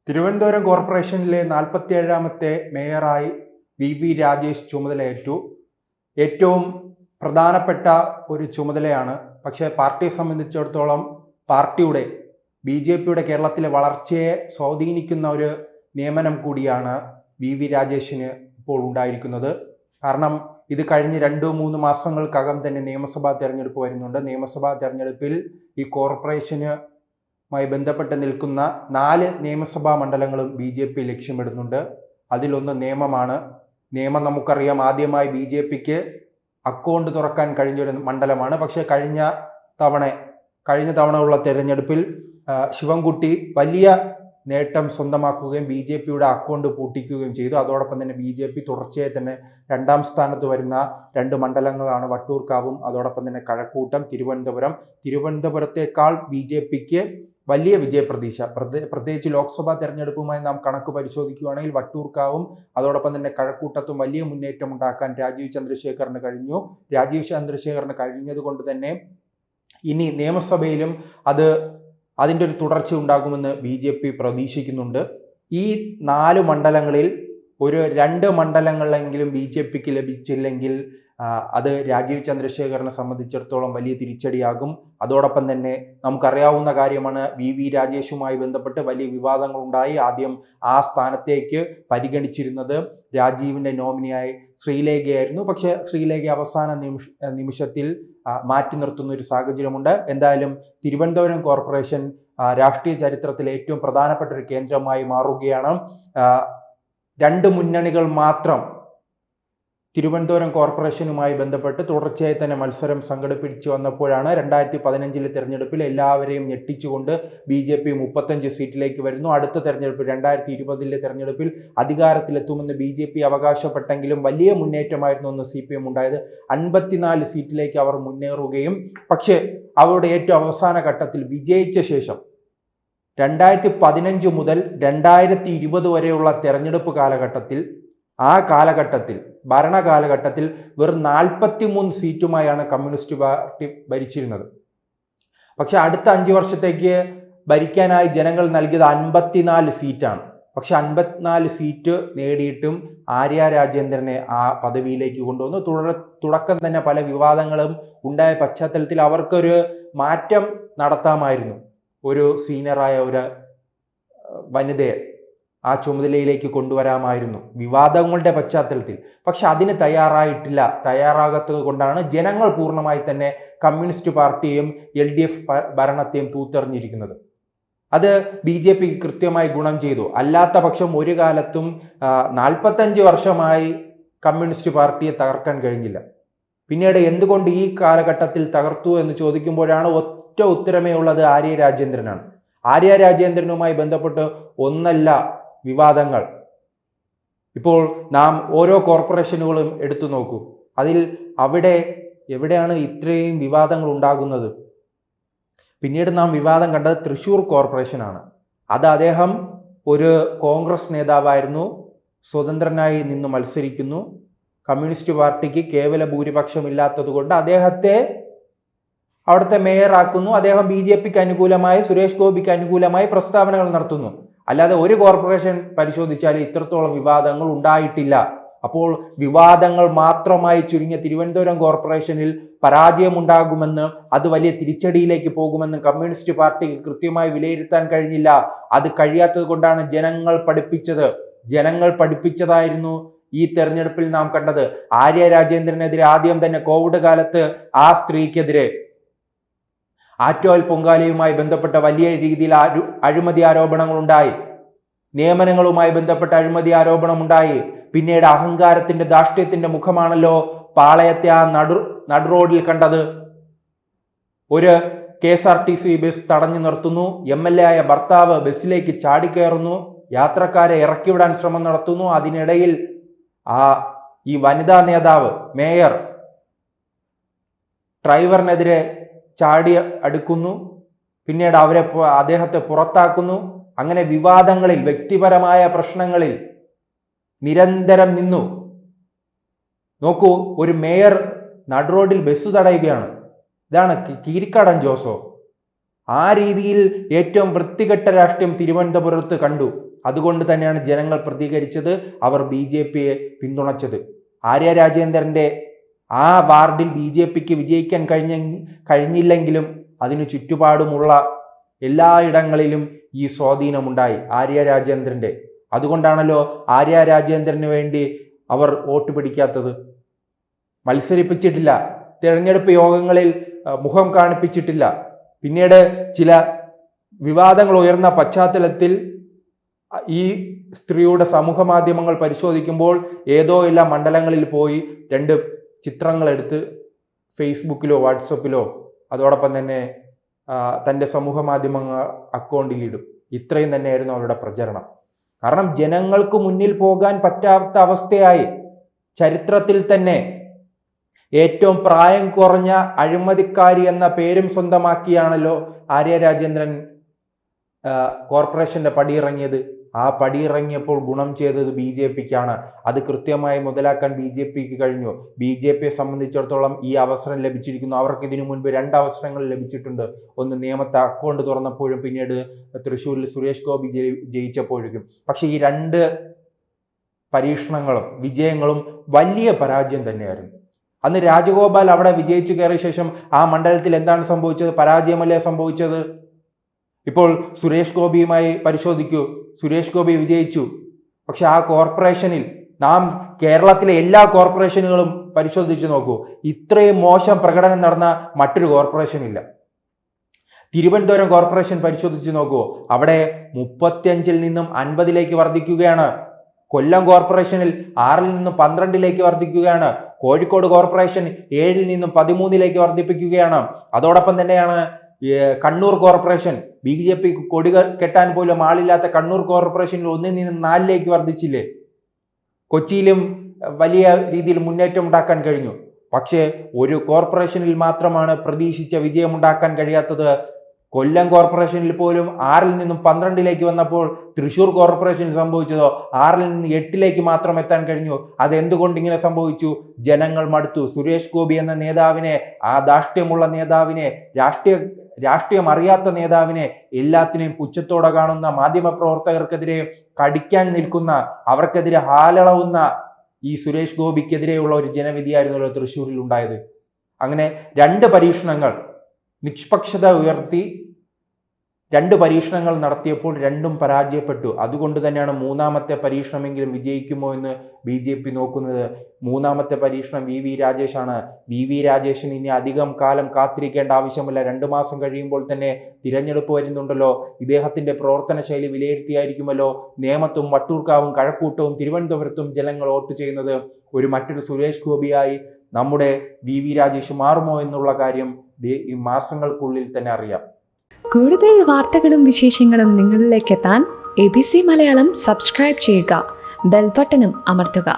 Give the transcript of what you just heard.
തിരുവനന്തപുരം കോർപ്പറേഷനിലെ 47ാമത്തെ മേയറായി വി രാജേഷ് ചുമതലയേറ്റു. ഏറ്റവും പ്രധാനപ്പെട്ട ഒരു ചുമതലയാണ്. പക്ഷേ പാർട്ടിയെ സംബന്ധിച്ചിടത്തോളം പാർട്ടിയുടെ BJPയുടെ കേരളത്തിലെ വളർച്ചയെ സ്വാധീനിക്കുന്ന ഒരു നിയമനം കൂടിയാണ് വി രാജേഷിന് ഇപ്പോൾ ഉണ്ടായിരിക്കുന്നത്. കാരണം ഇത് കഴിഞ്ഞ് 2-3 മാസങ്ങൾക്കകം തന്നെ നിയമസഭാ തെരഞ്ഞെടുപ്പ് വരുന്നുണ്ട്. നിയമസഭാ തെരഞ്ഞെടുപ്പിൽ ഈ കോർപ്പറേഷനുമായി ബന്ധപ്പെട്ട് നിൽക്കുന്ന 4 നിയമസഭാ മണ്ഡലങ്ങളും BJP ലക്ഷ്യമിടുന്നുണ്ട്. അതിലൊന്ന് നേമമാണ്. നേമം നമുക്കറിയാം, ആദ്യമായി BJPക്ക് അക്കൗണ്ട് തുറക്കാൻ കഴിഞ്ഞൊരു മണ്ഡലമാണ്. പക്ഷേ കഴിഞ്ഞ തവണ ഉള്ള തെരഞ്ഞെടുപ്പിൽ ശിവൻകുട്ടി വലിയ നേട്ടം സ്വന്തമാക്കുകയും BJPയുടെ അക്കൗണ്ട് പൂട്ടിക്കുകയും ചെയ്തു. അതോടൊപ്പം തന്നെ BJP തുടർച്ചയായി തന്നെ 2ാം സ്ഥാനത്ത് വരുന്ന 2 മണ്ഡലങ്ങളാണ് വട്ടിയൂർക്കാവും അതോടൊപ്പം തന്നെ കഴക്കൂട്ടം. തിരുവനന്തപുരത്തേക്കാൾ BJPക്ക് വലിയ വിജയപ്രതീക്ഷ, പ്രത്യേകിച്ച് ലോക്സഭാ തെരഞ്ഞെടുപ്പുമായി നാം കണക്ക് പരിശോധിക്കുകയാണെങ്കിൽ വട്ടിയൂർക്കാവും അതോടൊപ്പം തന്നെ കഴക്കൂട്ടത്തും വലിയ മുന്നേറ്റം ഉണ്ടാക്കാൻ രാജീവ് ചന്ദ്രശേഖറിന് കഴിഞ്ഞു. രാജീവ് ചന്ദ്രശേഖറിന് കഴിഞ്ഞതുകൊണ്ട് തന്നെ ഇനി നിയമസഭയിലും അതിൻ്റെ ഒരു തുടർച്ച ഉണ്ടാകുമെന്ന് BJP പ്രതീക്ഷിക്കുന്നുണ്ട്. ഈ 4 മണ്ഡലങ്ങളിൽ ഒരു 2 മണ്ഡലങ്ങളിലെങ്കിലും BJPക്ക് ലഭിച്ചില്ലെങ്കിൽ അത് രാജീവ് ചന്ദ്രശേഖറിനെ സംബന്ധിച്ചിടത്തോളം വലിയ തിരിച്ചടിയാകും. അതോടൊപ്പം തന്നെ നമുക്കറിയാവുന്ന കാര്യമാണ്, വി രാജേഷുമായി ബന്ധപ്പെട്ട് വലിയ വിവാദങ്ങൾ ഉണ്ടായി. ആദ്യം ആ സ്ഥാനത്തേക്ക് പരിഗണിച്ചിരുന്നത് രാജീവിൻ്റെ നോമിനിയായി ശ്രീലേഖയായിരുന്നു. പക്ഷേ ശ്രീലേഖ അവസാന നിമിഷത്തിൽ മാറ്റി നിർത്തുന്ന ഒരു സാഹചര്യമുണ്ട്. എന്തായാലും തിരുവനന്തപുരം കോർപ്പറേഷൻ രാഷ്ട്രീയ ചരിത്രത്തിലെ ഏറ്റവും പ്രധാനപ്പെട്ട ഒരു കേന്ദ്രമായി മാറുകയാണ്. 2 മുന്നണികൾ മാത്രം തിരുവനന്തപുരം കോർപ്പറേഷനുമായി ബന്ധപ്പെട്ട് തുടർച്ചയായി തന്നെ മത്സരം സംഘടിപ്പിച്ചു വന്നപ്പോഴാണ് 2015 തെരഞ്ഞെടുപ്പിൽ എല്ലാവരെയും ഞെട്ടിച്ചുകൊണ്ട് BJP 35 സീറ്റിലേക്ക് വരുന്നു. അടുത്ത തെരഞ്ഞെടുപ്പിൽ 2020 തെരഞ്ഞെടുപ്പിൽ അധികാരത്തിലെത്തുമെന്ന് BJP അവകാശപ്പെട്ടെങ്കിലും വലിയ മുന്നേറ്റമായിരുന്നു അന്ന് CPM ഉണ്ടായത്. 54 സീറ്റിലേക്ക് അവർ മുന്നേറുകയും പക്ഷേ അവരുടെ ഏറ്റവും അവസാന ഘട്ടത്തിൽ വിജയിച്ച ശേഷം 2015 മുതൽ 2020 വരെയുള്ള തെരഞ്ഞെടുപ്പ് കാലഘട്ടത്തിൽ ഭരണകാലഘട്ടത്തിൽ വെറും 43 സീറ്റുമായാണ് കമ്മ്യൂണിസ്റ്റ് പാർട്ടി ഭരിച്ചിരുന്നത്. പക്ഷെ അടുത്ത 5 വർഷത്തേക്ക് ഭരിക്കാനായി ജനങ്ങൾ നൽകിയത് 54 സീറ്റാണ്. പക്ഷെ 54 സീറ്റ് നേടിയിട്ടും ആര്യ രാജേന്ദ്രനെ ആ പദവിയിലേക്ക് കൊണ്ടുവന്നു. തുടക്കം തന്നെ പല വിവാദങ്ങളും ഉണ്ടായ പശ്ചാത്തലത്തിൽ അവർക്കൊരു മാറ്റം നടത്താമായിരുന്നു. ഒരു സീനിയറായ ഒരു വനിതയെ ആ ചുമതലയിലേക്ക് കൊണ്ടുവരാമായിരുന്നു വിവാദങ്ങളുടെ പശ്ചാത്തലത്തിൽ. പക്ഷെ അതിന് തയ്യാറാകാത്തത് കൊണ്ടാണ് ജനങ്ങൾ പൂർണ്ണമായി തന്നെ കമ്മ്യൂണിസ്റ്റ് പാർട്ടിയും LDF ഭരണത്തെയും തൂത്തെറിഞ്ഞിരിക്കുന്നത്. അത് BJPക്ക് കൃത്യമായി ഗുണം ചെയ്തു. അല്ലാത്ത പക്ഷം ഒരു കാലത്തും 45 വർഷമായി കമ്മ്യൂണിസ്റ്റ് പാർട്ടിയെ തകർക്കാൻ കഴിഞ്ഞില്ല. പിന്നീട് എന്തുകൊണ്ട് ഈ കാലഘട്ടത്തിൽ തകർത്തു എന്ന് ചോദിക്കുമ്പോഴാണ് ഒറ്റ ഉത്തരമേ ഉള്ളത്, ആര്യ രാജേന്ദ്രനാണ്. ആര്യ രാജേന്ദ്രനുമായി ബന്ധപ്പെട്ട് ഒന്നല്ല വിവാദങ്ങൾ. ഇപ്പോൾ നാം ഓരോ കോർപ്പറേഷനുകളും എടുത്തു നോക്കൂ. എവിടെയാണ് ഇത്രയും വിവാദങ്ങൾ ഉണ്ടാകുന്നത്? പിന്നീട് നാം വിവാദം കണ്ടത് തൃശ്ശൂർ കോർപ്പറേഷനാണ്. അത് അദ്ദേഹം ഒരു കോൺഗ്രസ് നേതാവായിരുന്നു, സ്വതന്ത്രനായി നിന്ന് മത്സരിക്കുന്നു. കമ്മ്യൂണിസ്റ്റ് പാർട്ടിക്ക് കേവല ഭൂരിപക്ഷം ഇല്ലാത്തത് കൊണ്ട് അദ്ദേഹത്തെ അവിടുത്തെ മേയറാക്കുന്നു. അദ്ദേഹം BJPക്ക് അനുകൂലമായി, സുരേഷ് ഗോപിക്ക് അനുകൂലമായി പ്രസ്താവനകൾ നടത്തുന്നു. അല്ലാതെ ഒരു കോർപ്പറേഷൻ പരിശോധിച്ചാൽ ഇത്രത്തോളം വിവാദങ്ങൾ ഉണ്ടായിട്ടില്ല. അപ്പോൾ വിവാദങ്ങൾ മാത്രമായി ചുരുങ്ങിയ തിരുവനന്തപുരം കോർപ്പറേഷനിൽ പരാജയമുണ്ടാകുമെന്ന്, അത് വലിയ തിരിച്ചടിയിലേക്ക് പോകുമെന്ന് കമ്മ്യൂണിസ്റ്റ് പാർട്ടിക്ക് കൃത്യമായി വിലയിരുത്താൻ കഴിഞ്ഞില്ല. അത് കഴിയാത്തത് കൊണ്ടാണ് ജനങ്ങൾ പഠിപ്പിച്ചതായിരുന്നു ഈ തെരഞ്ഞെടുപ്പിൽ നാം കണ്ടത്. ആര്യ രാജേന്ദ്രനെതിരെ ആദ്യം തന്നെ കോവിഡ് കാലത്ത് ആ സ്ത്രീക്കെതിരെ ആറ്റോൽ പൊങ്കാലയുമായി ബന്ധപ്പെട്ട വലിയ രീതിയിൽ അഴിമതി ആരോപണങ്ങൾ ഉണ്ടായി. നിയമനങ്ങളുമായി ബന്ധപ്പെട്ട അഴിമതി ആരോപണം ഉണ്ടായി. പിന്നീട് അഹങ്കാരത്തിന്റെ ധാർഷ്ട്യത്തിന്റെ മുഖമാണല്ലോ പാളയത്തെ ആ നടു റോഡിൽ കണ്ടത്. ഒരു KSRTC ബസ് തടഞ്ഞു നിർത്തുന്നു. MLA ആയ ഭർത്താവ് ബസ്സിലേക്ക് ചാടിക്കയറുന്നു. യാത്രക്കാരെ ഇറക്കിവിടാൻ ശ്രമം നടത്തുന്നു. അതിനിടയിൽ ഈ വനിതാ നേതാവ് മേയർ ഡ്രൈവറിനെതിരെ ചാടി അടുക്കുന്നു. പിന്നീട് അദ്ദേഹത്തെ പുറത്താക്കുന്നു. അങ്ങനെ വിവാദങ്ങളിൽ, വ്യക്തിപരമായ പ്രശ്നങ്ങളിൽ നിരന്തരം നിന്നു. നോക്കൂ, ഒരു മേയർ നടുറോഡിൽ ബസ് തടയുകയാണ്. ഇതാണ് കീരിക്കാടൻ ജോസോ. ആ രീതിയിൽ ഏറ്റവും വൃത്തികെട്ട രാഷ്ട്രീയം തിരുവനന്തപുരത്ത് കണ്ടു. അതുകൊണ്ട് തന്നെയാണ് ജനങ്ങൾ പ്രതികരിച്ചത്, അവർ BJP യെ പിന്തുണച്ചത്. ആര്യ രാജേന്ദ്രൻ്റെ ആ വാർഡിൽ BJPക്ക് വിജയിക്കാൻ കഴിഞ്ഞില്ലെങ്കിലും അതിനു ചുറ്റുപാടുമുള്ള എല്ലായിടങ്ങളിലും ഈ സ്വാധീനമുണ്ടായി ആര്യ രാജേന്ദ്രൻ്റെ. അതുകൊണ്ടാണല്ലോ ആര്യ രാജേന്ദ്രന് വേണ്ടി അവർ വോട്ട് പിടിക്കാത്തത്. മത്സരിപ്പിച്ചിട്ടില്ല, തിരഞ്ഞെടുപ്പ് യോഗങ്ങളിൽ മുഖം കാണിപ്പിച്ചിട്ടില്ല. പിന്നീട് ചില വിവാദങ്ങൾ ഉയർന്ന പശ്ചാത്തലത്തിൽ ഈ സ്ത്രീയുടെ സമൂഹ മാധ്യമങ്ങൾ പരിശോധിക്കുമ്പോൾ ഏതോ എല്ലാ മണ്ഡലങ്ങളിൽ പോയി 2 ചിത്രങ്ങളെടുത്ത് ഫേസ്ബുക്കിലോ വാട്സപ്പിലോ അതോടൊപ്പം തന്നെ തൻ്റെ സമൂഹ മാധ്യമ അക്കൗണ്ടിലിടും. ഇത്രയും തന്നെയായിരുന്നു അവരുടെ പ്രചരണം. കാരണം ജനങ്ങൾക്ക് മുന്നിൽ പോകാൻ പറ്റാത്ത അവസ്ഥയായി. ചരിത്രത്തിൽ തന്നെ ഏറ്റവും പ്രായം കുറഞ്ഞ അഴിമതിക്കാരി എന്ന പേരും സ്വന്തമാക്കിയാണല്ലോ ആര്യ രാജേന്ദ്രൻ കോർപ്പറേഷന്റെ പടിയിറങ്ങിയത്. ആ പടിയിറങ്ങിയപ്പോൾ ഗുണം ചെയ്തത് BJPക്കാണ്. അത് കൃത്യമായി മുതലാക്കാൻ BJPക്ക് കഴിഞ്ഞു. BJPയെ സംബന്ധിച്ചിടത്തോളം ഈ അവസരം ലഭിച്ചിരിക്കുന്നു. അവർക്ക് ഇതിനു മുൻപ് 2 അവസരങ്ങൾ ലഭിച്ചിട്ടുണ്ട്. ഒന്ന് നിയമത്തെ അക്കൗണ്ട് തുറന്നപ്പോഴും പിന്നീട് തൃശ്ശൂരിൽ സുരേഷ് ഗോപി ജയിച്ചപ്പോഴും. പക്ഷെ ഈ 2 പരീക്ഷണങ്ങളും വിജയങ്ങളും വലിയ പരാജയം തന്നെയായിരുന്നു. അന്ന് രാജഗോപാൽ അവിടെ വിജയിച്ചു കയറിയ ശേഷം ആ മണ്ഡലത്തിൽ എന്താണ് സംഭവിച്ചത്? പരാജയമല്ലേ സംഭവിച്ചത്? ഇപ്പോൾ സുരേഷ് ഗോപിയുമായി പരിശോധിക്കൂ. സുരേഷ് ഗോപി വിജയിച്ചു. പക്ഷെ ആ കോർപ്പറേഷനിൽ നാം കേരളത്തിലെ എല്ലാ കോർപ്പറേഷനുകളും പരിശോധിച്ചു നോക്കൂ, ഇത്രയും മോശം പ്രകടനം നടന്ന മറ്റൊരു കോർപ്പറേഷൻ ഇല്ല. തിരുവനന്തപുരം കോർപ്പറേഷൻ പരിശോധിച്ചു നോക്കൂ, അവിടെ 35-ൽ നിന്നും 50-ലേക്ക് വർദ്ധിക്കുകയാണ്. കൊല്ലം കോർപ്പറേഷനിൽ 6-ൽ നിന്നും 12-ലേക്ക് വർദ്ധിക്കുകയാണ്. കോഴിക്കോട് കോർപ്പറേഷൻ 7-ൽ നിന്നും 13-ലേക്ക് വർദ്ധിപ്പിക്കുകയാണ്. അതോടൊപ്പം തന്നെയാണ് കണ്ണൂർ കോർപ്പറേഷൻ, BJP കൊടി കെട്ടാൻ പോലും ആളില്ലാത്ത കണ്ണൂർ കോർപ്പറേഷനിൽ 1-ൽ നിന്നും 4-ലേക്ക് വർദ്ധിച്ചില്ലേ. കൊച്ചിയിലും വലിയ രീതിയിൽ മുന്നേറ്റം ഉണ്ടാക്കാൻ കഴിഞ്ഞു. പക്ഷേ ഒരു കോർപ്പറേഷനിൽ മാത്രമാണ് പ്രതീക്ഷിച്ച വിജയമുണ്ടാക്കാൻ കഴിയാത്തത്. കൊല്ലം കോർപ്പറേഷനിൽ പോലും 6-ൽ നിന്നും 12-ലേക്ക് വന്നപ്പോൾ തൃശ്ശൂർ കോർപ്പറേഷനിൽ സംഭവിച്ചതോ 6-ൽ നിന്ന് 8-ലേക്ക് മാത്രം എത്താൻ കഴിഞ്ഞു. അതെന്തുകൊണ്ട് ഇങ്ങനെ സംഭവിച്ചു? ജനങ്ങൾ മടുത്തു. സുരേഷ് ഗോപി എന്ന നേതാവിനെ, ആ ധാർഷ്ട്യമുള്ള നേതാവിനെ, രാഷ്ട്രീയം അറിയാത്ത നേതാവിനെ, എല്ലാത്തിനെയും പുച്ഛത്തോടെ കാണുന്ന മാധ്യമപ്രവർത്തകർക്കെതിരെ കടിക്കാൻ നിൽക്കുന്ന, അവർക്കെതിരെ ഹാലളവുന്ന ഈ സുരേഷ് ഗോപിക്കെതിരെയുള്ള ഒരു ജനവിധിയായിരുന്നല്ലോ തൃശ്ശൂരിൽ ഉണ്ടായത്. അങ്ങനെ 2 പരീക്ഷണങ്ങൾ നിഷ്പക്ഷത ഉയർത്തി 2 പരീക്ഷണങ്ങൾ നടത്തിയപ്പോൾ 2ഉം പരാജയപ്പെട്ടു. അതുകൊണ്ട് തന്നെയാണ് 3ാമത്തെ പരീക്ഷണമെങ്കിലും വിജയിക്കുമോ എന്ന് BJP നോക്കുന്നത്. 3ാമത്തെ പരീക്ഷണം VV രാജേഷാണ്. VV രാജേഷിന് ഇനി അധികം കാലം കാത്തിരിക്കേണ്ട ആവശ്യമില്ല. 2 മാസം കഴിയുമ്പോൾ തന്നെ തിരഞ്ഞെടുപ്പ് വരുന്നുണ്ടല്ലോ. ഇദ്ദേഹത്തിന്റെ പ്രവർത്തന ശൈലി വിലയിരുത്തിയായിരിക്കുമല്ലോ നേമത്തും വട്ടിയൂർക്കാവും കഴക്കൂട്ടവും തിരുവനന്തപുരത്തും ജനങ്ങൾ വോട്ട് ചെയ്യുന്നത്. മറ്റൊരു സുരേഷ് ഗോപിയായി നമ്മുടെ VV രാജേഷ് മാറുമോ എന്നുള്ള കാര്യം ഈ മാസങ്ങൾക്കുള്ളിൽ തന്നെ അറിയാം. കൂടുതൽ വാർത്തകളും വിശേഷങ്ങളും നിങ്ങളിലേക്ക് എത്താൻ ABC മലയാളം സബ്സ്ക്രൈബ് ചെയ്യുക, ബെൽ ബട്ടണും അമർത്തുക.